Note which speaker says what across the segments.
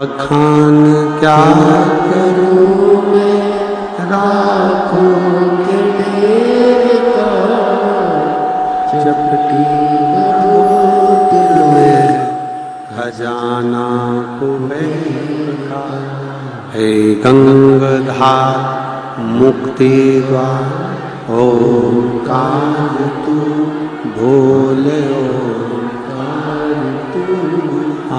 Speaker 1: खान क्या करूं मैं राखों के डेरे का, चपटी दिल में खजाना कुबेर का। हे गंगाधार मुक्ति द्वार ओंकार तू भोले ओंकार तू,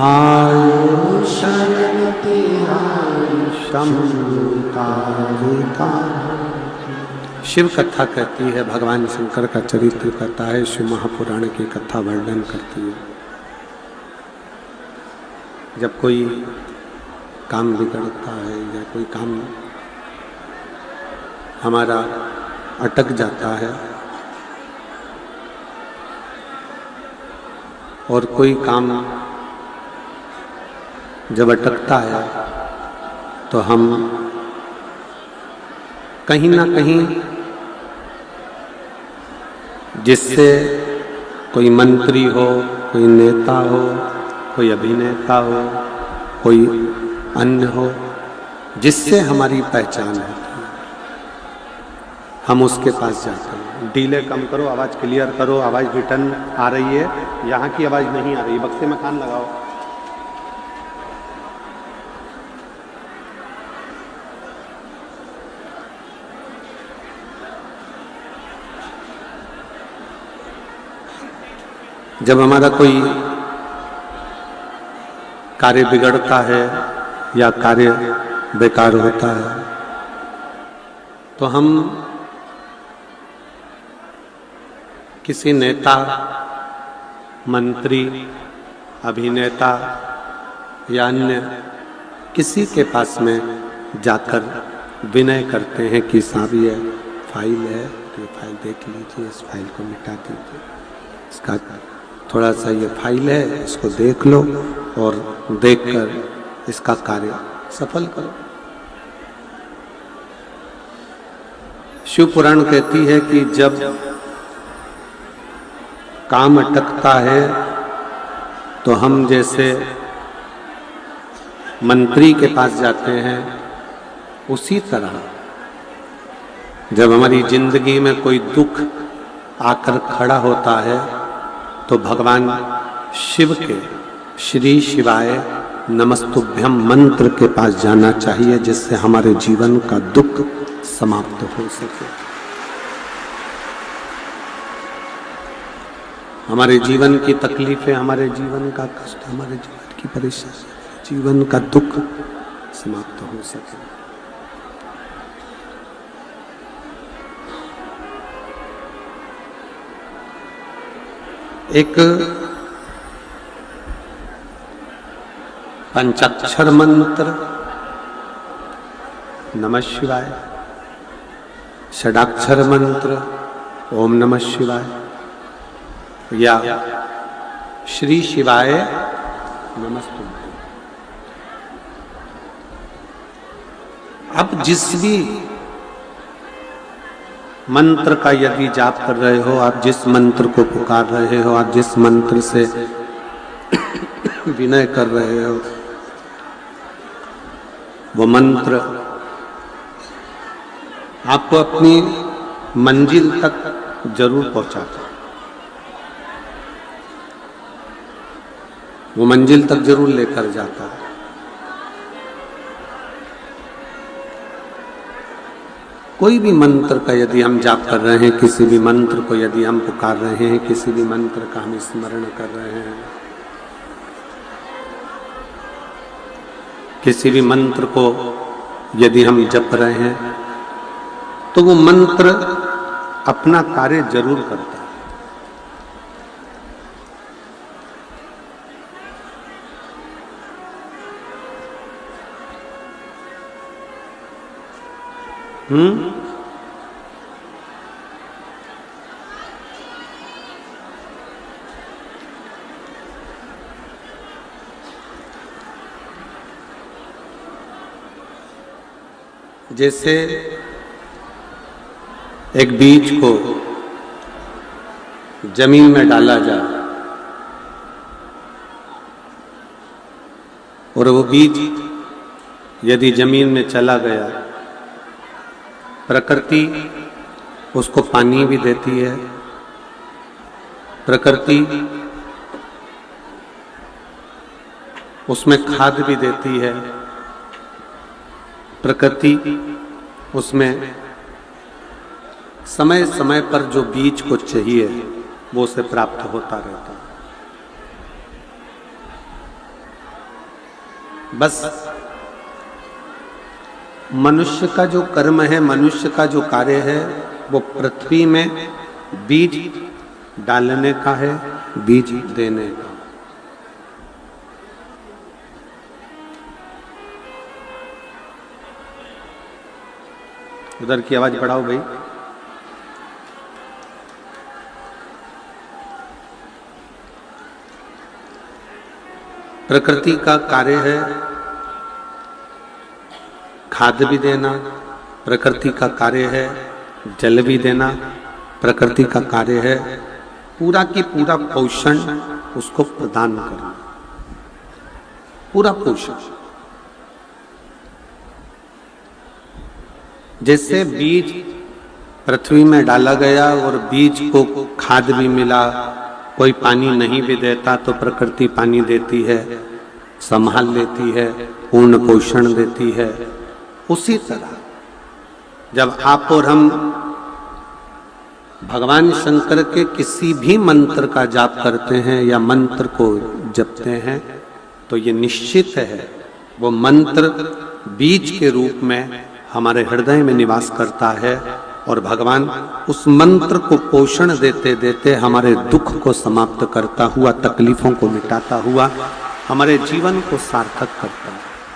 Speaker 1: आयो शक्ति शंभुकारिता। शिव कथा कहती है, भगवान शंकर का चरित्र कहता है, शिव महापुराण की कथा वर्णन करती है। जब कोई काम बिगड़ता है या कोई काम हमारा अटक जाता है और कोई काम जब अटकता है तो हम कहीं ना कहीं जिससे कोई मंत्री हो, कोई नेता हो, कोई अभिनेता हो, कोई अन्य हो, जिससे हमारी पहचान है, हम उसके पास जाते हैं। डीले कम करो, आवाज़ क्लियर करो, आवाज़ रिटर्न आ रही है, यहाँ की आवाज़ नहीं आ रही, बक्से में कान लगाओ। जब हमारा कोई कार्य बिगड़ता है या कार्य बेकार होता है तो हम किसी नेता, मंत्री, अभिनेता या अन्य किसी के पास में जाकर विनय करते हैं कि साहब ये फाइल है, तो ये फाइल देख लीजिए, इस फाइल को मिटा दीजिए, इसका थोड़ा सा ये फाइल है, इसको देख लो और देखकर इसका कार्य सफल करो। शिव पुराण कहती है कि जब काम अटकता है तो हम जैसे मंत्री के पास जाते हैं, उसी तरह जब हमारी जिंदगी में कोई दुख आकर खड़ा होता है तो भगवान शिव के श्री शिवाय नमस्तुभ्यम मंत्र के पास जाना चाहिए, जिससे हमारे जीवन का दुख समाप्त हो सके। हमारे जीवन की तकलीफें, हमारे जीवन का कष्ट, हमारे जीवन की परेशानी, जीवन का दुख समाप्त हो सके। एक पंचाक्षर मंत्र नमः शिवाय, षडाक्षर मंत्र ओम नमः शिवाय या श्री शिवाय नमस्तुभ्यं। अब जिस भी मंत्र का यदि जाप कर रहे हो, आप जिस मंत्र को पुकार रहे हो, आप जिस मंत्र से विनय कर रहे हो, वो मंत्र आपको अपनी मंजिल तक जरूर पहुंचाता है। वो मंजिल तक जरूर लेकर जाता है। कोई भी मंत्र का यदि हम जाप कर रहे हैं, किसी भी मंत्र को यदि हम पुकार रहे हैं, किसी भी मंत्र का हम स्मरण कर रहे हैं, किसी भी मंत्र को यदि हम जप रहे हैं, तो वो मंत्र अपना कार्य जरूर करता है। जैसे एक बीज को जमीन में डाला जाए और वो बीज यदि जमीन में चला गया, प्रकृति उसको पानी भी देती है, प्रकृति उसमें खाद भी देती है, प्रकृति उसमें समय समय पर जो बीज को चाहिए वो उसे प्राप्त होता रहता है। बस मनुष्य का जो कर्म है, मनुष्य का जो कार्य है, वो पृथ्वी में बीज डालने का है, बीज देने का। उधर की आवाज बढ़ाओ भाई। प्रकृति का कार्य है खाद भी देना, प्रकृति का कार्य है जल भी देना, प्रकृति का कार्य है पूरा की पूरा पोषण उसको प्रदान करना, पूरा पोषण। जैसे बीज पृथ्वी में डाला गया और बीज को खाद भी मिला, कोई पानी नहीं भी देता तो प्रकृति पानी देती है, संभाल लेती है, पूर्ण पोषण देती है। उसी तरह जब आप और हम भगवान शंकर के किसी भी मंत्र का जाप करते हैं या मंत्र को जपते हैं तो ये निश्चित है वो मंत्र बीज के रूप में हमारे हृदय में निवास करता है और भगवान उस मंत्र को पोषण देते देते हमारे दुख को समाप्त करता हुआ, तकलीफों को मिटाता हुआ हमारे जीवन को सार्थक करता है।